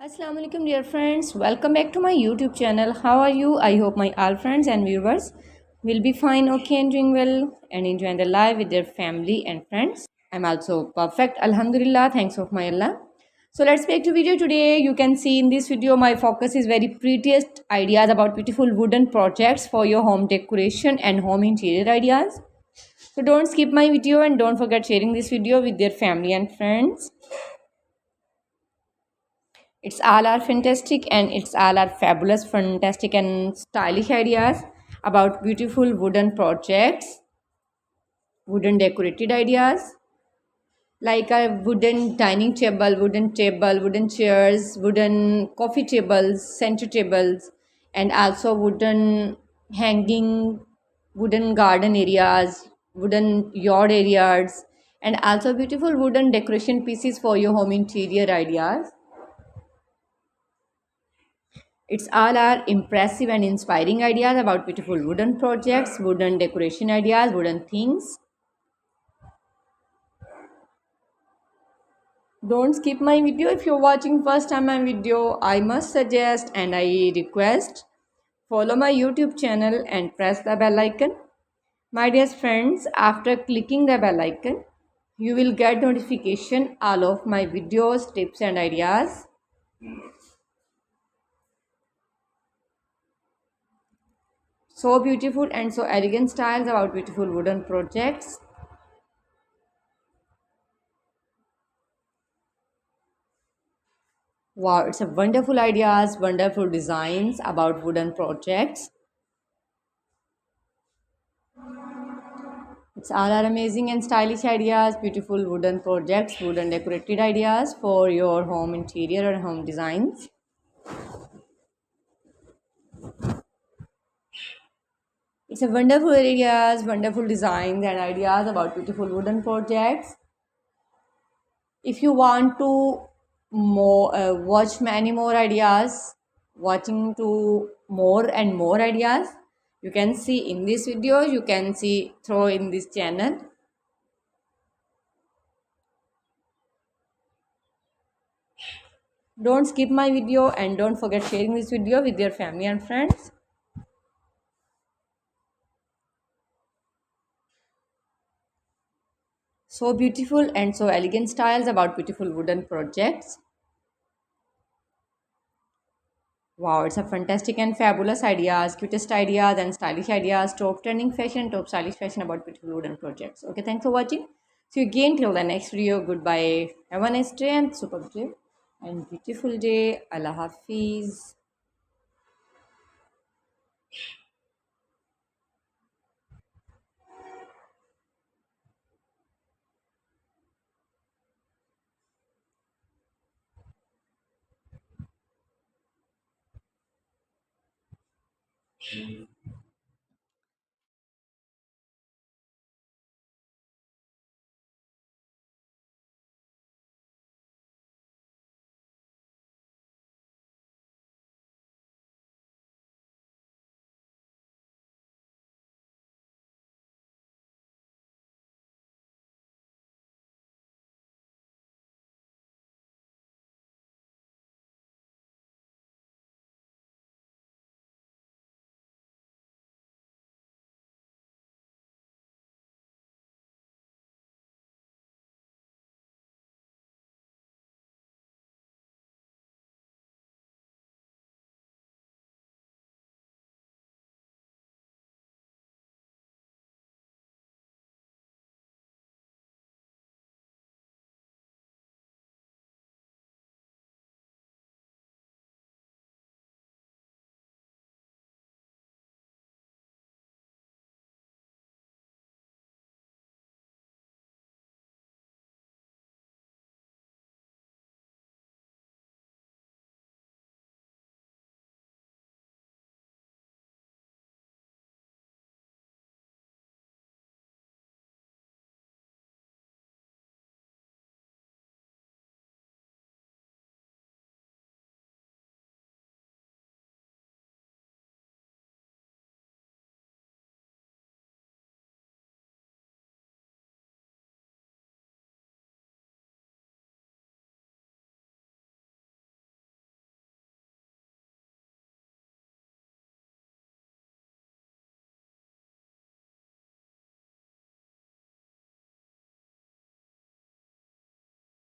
Assalamu alaikum dear friends, welcome back to my YouTube channel. How are you? I hope my all friends and viewers will be fine, okay, and doing well and enjoying the life with their family and friends. I'm also perfect, alhamdulillah, thanks of my Allah. So let's back to video today. You can see in this video my focus is very prettiest ideas about beautiful wooden projects for your home decoration and home interior ideas. So don't skip my video and don't forget sharing this video with their family and friends. It's all are fantastic and it's all are fabulous, fantastic and stylish ideas about beautiful wooden projects, wooden decorated ideas like a wooden dining table, wooden chairs, wooden coffee tables, center tables, and also wooden hanging, wooden garden areas, wooden yard areas, and also beautiful wooden decoration pieces for your home interior ideas. It's all our impressive and inspiring ideas about beautiful wooden projects, wooden decoration ideas, wooden things. Don't skip my video. If you're watching first time my video, I must suggest and I request follow my YouTube channel and press the bell icon. My dear friends, after clicking the bell icon, you will get notification all of my videos, tips and ideas. So beautiful and so elegant styles about beautiful wooden projects. Wow, it's a wonderful ideas, wonderful designs about wooden projects. It's all are amazing and stylish ideas, beautiful wooden projects, wooden decorated ideas for your home interior and home designs. It's a wonderful ideas, wonderful designs and ideas about beautiful wooden projects. If you want to watch many more ideas, watching to more and more ideas, you can see in this video, you can see through in this channel. Don't skip my video and don't forget sharing this video with your family and friends. So beautiful and so elegant styles about beautiful wooden projects. Wow, it's a fantastic and fabulous ideas, cutest ideas and stylish ideas, top trending fashion, top stylish fashion about beautiful wooden projects. Okay, thanks for watching. See you again till the next video. Goodbye. Have a nice day and super day and beautiful day. Allah Hafiz.